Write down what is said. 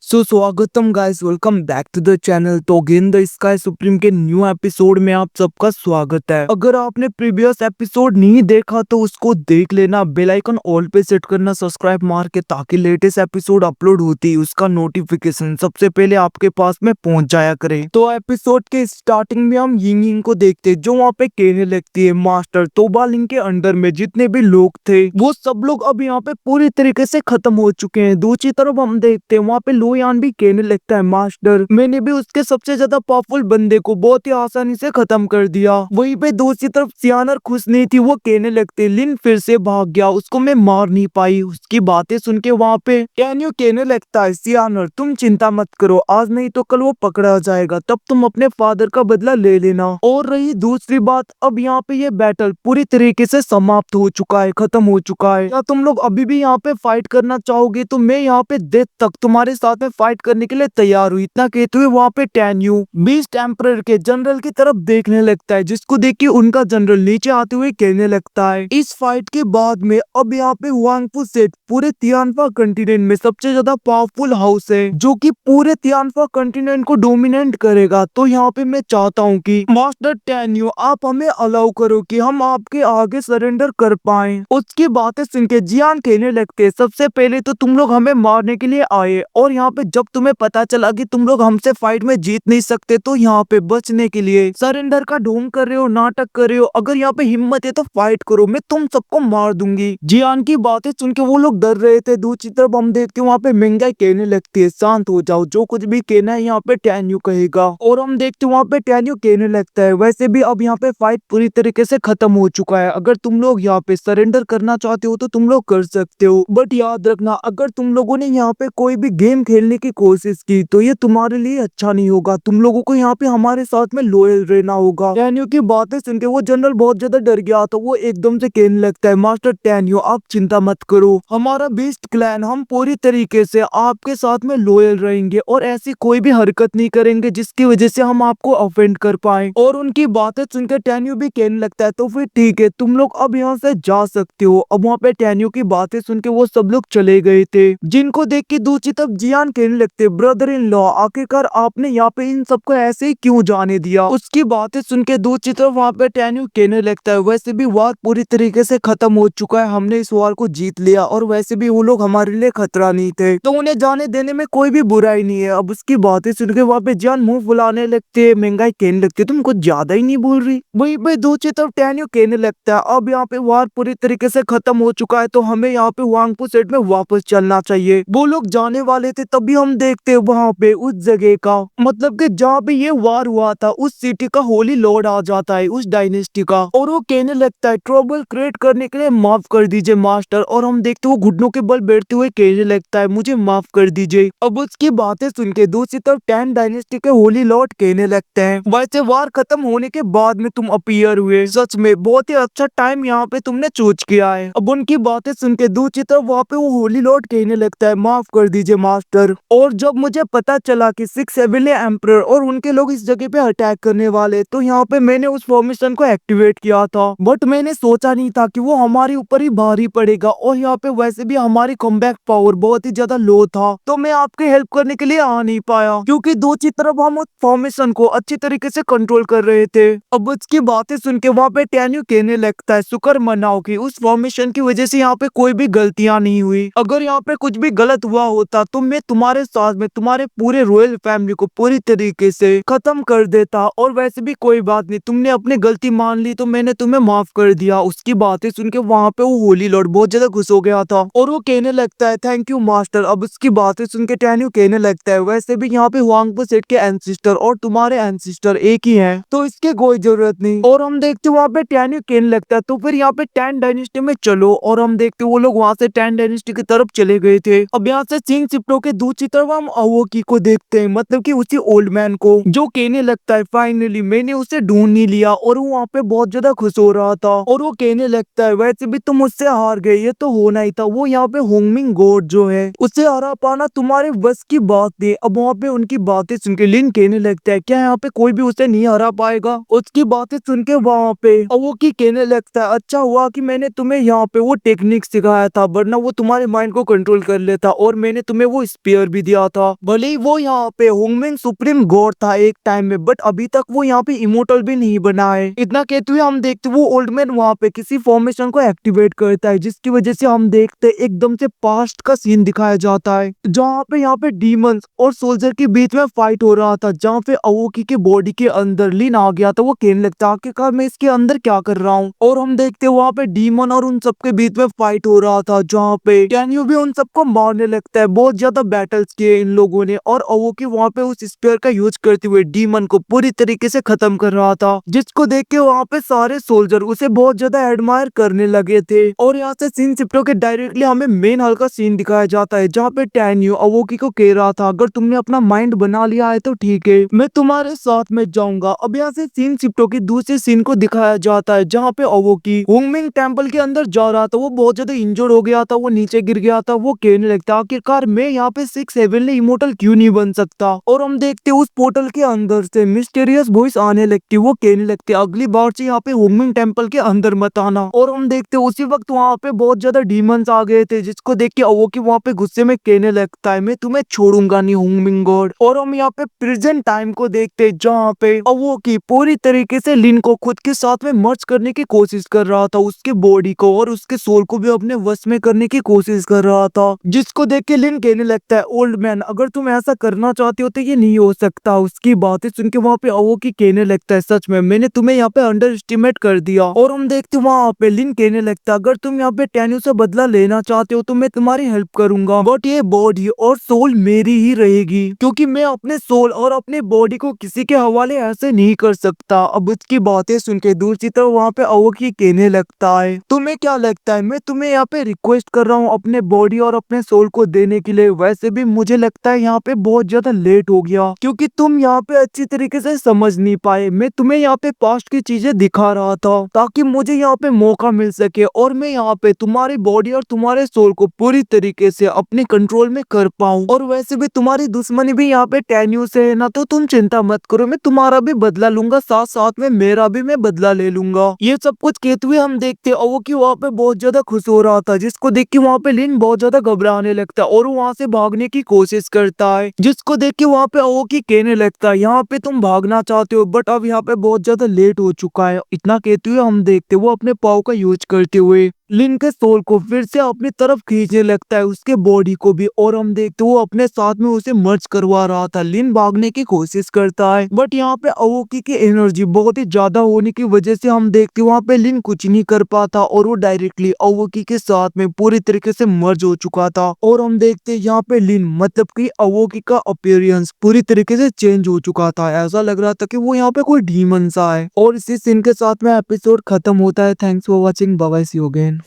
स्वागतम guys, welcome back to the channel. तो game the sky supreme के new episode में आप सबका स्वागत है। अगर आपने प्रीवियस एपिसोड नहीं देखा तो उसको देख लेना, बेल आइकन ऑल पे सेट करना सब्सक्राइब मार के, ताकि लेटेस्ट एपिसोड अपलोड होती है उसका नोटिफिकेशन सबसे पहले आपके पास में पहुंच जाया करे। तो एपिसोड के स्टार्टिंग में हम यिंग यिंग को देखते हैं, जो वहाँ पे कहने लगती है मास्टर तोबालिंग के अंडर में जितने भी लोग थे वो सब लोग अब यहाँ पे पूरी तरीके से खत्म हो चुके हैं। दूसरी तरफ हम देखते हैं वहाँ पे लोयान भी कहने लगता है मास्टर मैंने भी उसके सबसे ज्यादा पावरफुल बंदे को बहुत ही आसानी से खत्म कर दिया। वहीं पे दूसरी तरफ सियानर खुश नहीं थी, वो कहने लगते लिन फिर से भाग गया, उसको मैं मार नहीं पाई। उसकी बातें सुन के वहाँ पे कैन्यू कहने लगता है सियानर तुम चिंता मत करो, आज नहीं तो कल वो पकड़ा जाएगा, तब तुम अपने फादर का बदला ले लेना। और रही दूसरी बात, अब यहाँ पे ये बैटल पूरी तरीके से समाप्त हो चुका है, खत्म हो चुका है। क्या तुम लोग अभी भी यहाँ पे फाइट करना चाहोगे तो मैं यहाँ पे डेथ तक तुम्हारे साथ में फाइट करने के लिए तैयार हूँ। इतना कहते हुए वहाँ पे टैन्यू बीस्ट एम्परर के जनरल की तरफ देखने लगता है, जिसको देख के उनका जनरल नीचे आते हुए कहने लगता है इस फाइट के बाद में अब यहाँ पे वांगफू सेट पूरे तियानफा कंटिनेंट में सबसे ज्यादा पावरफुल हाउस है, जो कि पूरे तियानफा कंटिनेंट को डोमिनेट करेगा। तो यहाँ पे मैं चाहता हूँ कि मास्टर टैन्यू आप हमें अलाउ करो कि हम आपके आगे सरेंडर कर पाए। उसकी बातें सुन के जियान कहने लगते सबसे पहले तो तुम लोग हमें मारने के लिए आए, और यहाँ पे जब तुम्हें पता चला कि तुम लोग हमसे फाइट में जीत नहीं सकते तो यहाँ पे बचने के लिए सरेंडर का ढोंग कर रहे हो, नाटक कर रहे हो। अगर यहाँ पे हिम्मत है तो फाइट करो, मैं तुम सबको मार दूंगी। जियान की बातें सुन के वो लोग डर रहे थे। दूसरी तरफ हम देखते वहाँ पे महंगाई कहने लगती है शांत हो जाओ, जो कुछ भी कहना है यहाँ पे टैन्यू कहेगा। और हम देखते वहाँ पे टैन्यू कहने लगता है वैसे भी अब यहाँ पे फाइट पूरी तरीके से खत्म हो चुका है, अगर तुम लोग यहाँ पे सरेंडर करना चाहते हो तो तुम लोग कर सकते हो, बट याद रखना अगर तुम लोगों ने यहाँ पे कोई भी गेम खेलने की कोशिश की तो ये तुम्हारे लिए अच्छा नहीं होगा। तुम लोगों को यहाँ पे हमारे साथ में लॉयल रहना होगा। टैन्यू की बातें सुन के वो जनरल बहुत ज्यादा डर गया, तो वो एकदम से कहने लगता है मास्टर टैन्यू आप चिंता मत करो, हमारा बीस्ट क्लैन हम पूरी तरीके से आपके साथ में लॉयल रहेंगे और ऐसी कोई भी हरकत नहीं करेंगे जिसकी वजह से हम आपको ऑफेंड कर पाए। और उनकी बातें सुनकर टैन्यू भी कहने लगता है तो फिर ठीक है तुम लोग अब यहाँ से जा सकते हो। अब वहाँ पे टैन्यू की बातें सुन के वो सब लोग चले गए थे, जिनको देख के दूसरी तरफ जियान कहने लगते ब्रदर इन लॉ आखिरकार आपने यहाँ पे इन सबको ऐसे ही क्यों जाने दिया। उसकी बातें सुन के दूसरी तरफ वहाँ पे टैन्यू कहने लगता है वैसे भी वार पूरी तरीके से खत्म हो चुका है, हमने इस वार को जीत लिया और वैसे भी वो लोग हमारे लिए खतरा नहीं थे, तो उन्हें जाने देने में कोई भी बुराई नहीं है। अब उसकी बातें सुन के वहाँ पे जियान मुंह फुलाने लगते, महंगाई कहने लगती तुम कुछ ज्यादा ही नहीं बोल रही। वहीं पे दूसरी तरफ टैन्यू कहने लगता है अब यहाँ पे वार पूरी तरीके से खत्म हो चुका है, तो हमें यहाँ पे वांगपू सेट में वापस चलना चाहिए। वो लोग जाने वाले थे तभी हम देखते वहाँ पे उस जगह का मतलब कि जहाँ पे ये वार हुआ था उस सिटी का होली लॉर्ड आ जाता है, उस डायनेस्टी का, और वो कहने लगता है ट्रबल क्रिएट करने के लिए माफ कर दीजिए मास्टर। और हम देखते वो घुटनों के बल बैठते हुए कहने लगता है मुझे माफ कर दीजिए। अब उसकी बातें सुन के दूसरी तरफ टैन डायनेस्टी के होली लॉर्ड कहने लगते हैं वैसे वार खत्म होने के बाद में तुम अपीयर हुए, सच में बहुत ही अच्छा टाइम यहाँ पे तुमने चूज किया है। अब उनकी बातें सुन के दूसरी तरफ वहाँ पे वो होली लॉर्ड कहने लगता है माफ कर दीजिए मास्टर। और जब मुझे पता चला कि 6 एविले एम्परर और उनके लोग इस जगह पे अटैक करने वाले, तो यहाँ पे मैंने उस फॉर्मेशन को एक्टिवेट किया था, बट मैंने सोचा नहीं था कि वो हमारे ऊपर ही भारी पड़ेगा। और यहाँ पे वैसे भी हमारी कमबैक पावर बहुत ही ज्यादा लो था, तो मैं आपके हेल्प करने के लिए आ नहीं पाया, क्योंकि दूसरी तरफ हम उस फॉर्मेशन को अच्छी तरीके से कंट्रोल कर रहे थे। अब उसकी बातें सुन के वहाँ पे टैन्यू कहने लगता है शुक्र मनाओ कि उस फॉर्मेशन की वजह से यहाँ पे कोई भी गलतियां नहीं हुई, अगर यहाँ पे कुछ भी गलत हुआ होता तो मैं तुम्हारे साथ में तुम्हारे पूरे रॉयल फैमिली को पूरी तरीके से खत्म कर देता। और वैसे भी कोई बात नहीं, तुमने अपनी गलती मान ली तो मैंने तुम्हें माफ कर दिया। उसकी बातें सुन के वहाँ पे वो होली लॉर्ड बहुत ज्यादा खुश हो गया था और वो कहने लगता है थैंक यू मास्टर। अब उसकी बातें सुन के टैन्यू कहने लगता है वैसे भी यहाँ पे वांगपू सेट के एंसिस्टर और तुम्हारे एंसिस्टर एक ही हैं, तो इसके कोई जरूरत नहीं। और हम देखते वहाँ पे टैन्यू कहने लगता है तो फिर यहाँ पे टैन डायनेस्टी में चलो। और हम देखते वो लोग वहाँ से टैन डायनेस्टी की तरफ चले गए थे। अब यहाँ से सिंह सिप्टो के दूसरी तरफ हम अवोकी को देखते हैं, मतलब कि उसी ओल्ड मैन को, जो कहने लगता है फाइनली मैंने उसे ढूंढ नहीं लिया। और वो वहाँ पे बहुत ज्यादा खुश हो रहा था और वो कहने लगता है वैसे भी तुम उससे हार गए, ये तो होना ही था। वो यहाँ पे होंगमिंग गॉड जो है उसे हरा पाना तुम्हारे बस की बात थी। अब वहाँ पे उनकी बातें सुन के लिन कहने लगता है क्या यहाँ पे कोई भी उसे नहीं हरा पाएगा। उसकी बातें सुन के वहाँ पे अवोकी कहने लगता है अच्छा हुआ कि मैंने तुम्हें यहाँ पे वो टेक्निक सिखाया था, वरना वो तुम्हारे माइंड को कंट्रोल कर लेता और मैंने तुम्हें वो स्पीयर स्पेयर भी दिया था। भले ही वो यहाँ पे होंगमिंग सुप्रीम गॉड था एक टाइम में, बट अभी तक वो यहाँ पे इमोर्टल भी नहीं बना है। इतना कहते हुए हम देखते वो ओल्ड मैन वहाँ पे किसी फॉर्मेशन को एक्टिवेट करता है, जिसकी वजह से हम देखते एकदम से पास्ट का सीन दिखाया जाता है, जहाँ पे यहाँ पे डीमंस और सोल्जर के बीच में फाइट हो रहा था, जहाँ पे अवोकी के बॉडी के अंदर लिन आ गया था। वो कहने लगता है आखिरकार मैं इसके अंदर क्या कर रहा हूँ, और हम देखते वहाँ पे डीमन और उन सबके बीच में फाइट हो रहा था, जहाँ पे कैन्यू भी उन सबको मारने लगता है। बहुत ज्यादा बैटल्स किए इन लोगों ने, और अवोकी वहाँ पे उस स्पेयर का यूज करते हुए डीमन को पूरी तरीके से खत्म कर रहा था, जिसको देख के वहाँ पे सारे सोल्जर उसे बहुत ज्यादा एडमायर करने लगे थे। और यहाँ से सीन शिफ्ट के डायरेक्टली हमें मेन हॉल का सीन दिखाया जाता है, जहाँ पे टैन्यू अवोकी को कह रहा था अगर तुमने अपना माइंड बना लिया है तो ठीक है, मैं तुम्हारे साथ में जाऊंगा। अब यहाँ से सीन शिफ्ट की दूसरे सीन को दिखाया जाता है, जहाँ पे अवोकी होंगमिंग टेम्पल के अंदर जा रहा था। वो बहुत ज्यादा इंजर्ड हो गया था, वो नीचे गिर गया था। वो कहने लगता आखिरकार मैं यहाँ पे 6 हेवनली इमोर्टल क्यों नहीं बन सकता। और हम देखते उस पोर्टल के अंदर से मिस्टीरियस वॉइस आने लगती। वो कहने लगते अगली बार से यहाँ पे होंगमिंग टेम्पल के अंदर मत आना। और हम देखते उसी वक्त वहाँ पे बहुत ज्यादा डीमंस आ गए थे, जिसको देख के अवोकी वहाँ पे गुस्से में कहने लगता है मैं तुम्हें छोड़ूंगा नहीं होंगमिंग गॉड। और हम यहाँ पे प्रेजेंट टाइम को देखते, जहाँ पे अवोकी पूरी तरीके से लिन को खुद के साथ में मर्ज करने की कोशिश कर रहा था, उसके बॉडी को और उसके सोल को भी अपने वश में करने की कोशिश कर रहा था, जिसको देख के लिन कहने लगता है ओल्ड मैन अगर तुम ऐसा करना चाहते हो तो ये नहीं हो सकता। उसकी बातें सुन के वहाँ पे अवोकी कहने लगता है सच में मैंने तुम्हें यहाँ पे अंडर एस्टिमेट कर दिया। और हम देखते वहाँ पे लिन कहने लगता है अगर तुम यहाँ पे टैन्यू से बदला लेना चाहते हो तो मैं तुम्हारी हेल्प करूंगा, बट ये बॉडी और सोल मेरी ही रहेगी, क्योंकि मैं अपने सोल और अपने बॉडी को किसी के हवाले ऐसे नहीं कर सकता। अब उसकी बातें सुन के दूसरी तरफ वहाँ पे अवोकी कहने लगता है तुम्हें क्या लगता है मैं तुम्हें यहाँ पे रिक्वेस्ट कर रहा हूँ अपने बॉडी और अपने सोल को देने के लिए, वैसे भी मुझे लगता है यहाँ पे बहुत ज्यादा लेट हो गया, क्योंकि तुम यहाँ पे अच्छी तरीके से समझ नहीं पाए। मैं तुम्हें यहाँ पे पास्ट की चीजें दिखा रहा था ताकि मुझे यहाँ पे मौका मिल सके, और मैं यहाँ पे तुम्हारी बॉडी और तुम्हारे सोल को पूरी तरीके से अपने कंट्रोल में कर पाऊँ। और वैसे भी तुम्हारी दुश्मनी भी यहाँ पे टैन्यू से है ना, तो तुम चिंता मत करो, मैं तुम्हारा भी बदला लूंगा, साथ साथ में मेरा भी मैं बदला ले लूंगा। ये सब कुछ कहते हुए हम देखते अवोकी वहाँ पे बहुत ज्यादा खुश हो रहा था, जिसको देख के वहाँ पे लिन बहुत ज्यादा घबराने लगता है और वहाँ से भागने की कोशिश करता है, जिसको देख के वहाँ पे अवोकी कहने लगता है यहाँ पे तुम भागना चाहते हो बट अब यहाँ पे बहुत ज्यादा लेट हो चुका है। इतना कहते हुए हम देखते वो अपने पाव का यूज करते हुए लिन के सोल को फिर से अपनी तरफ खींचने लगता है, उसके बॉडी को भी। और हम देखते वो अपने साथ में उसे मर्ज करवा रहा था। लिन भागने की कोशिश करता है, बट यहाँ पे अवोकी की एनर्जी बहुत ही ज्यादा होने की वजह से हम देखते वहाँ पे लिन कुछ नहीं कर पाता, और वो डायरेक्टली अवोकी के साथ में पूरी तरीके से मर्ज हो चुका था। और हम देखते यहाँ पे लिन मतलब कि अवोकी का अपीयरेंस पूरी तरीके से चेंज हो चुका था। ऐसा लग रहा था कि वो यहाँ पे कोई डीमन सा है। और इसी सीन के साथ में एपिसोड खत्म होता है। Thanks for watching, bye bye, see you again.